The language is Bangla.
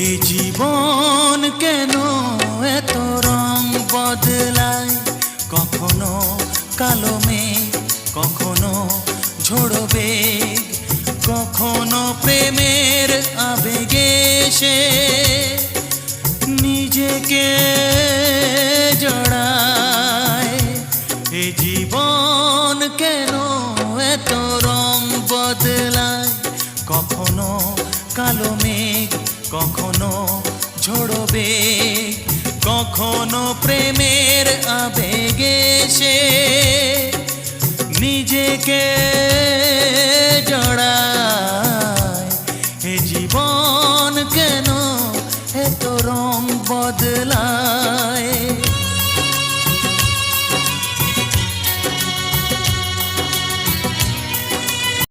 এ জীবন কেন এত রং বদলায়, কখনো কালো মেঘ, কখনো ঝোড়ো বেগ, কখনো প্রেমের আবেগে সে নিজেকে জড়ায়। এ জীবন কেন এত রং বদলায়, কখনো কালো মেঘ, কখনো ঝোড়ো বেগ, কখনো প্রেমের আবেগে সে নিজেকে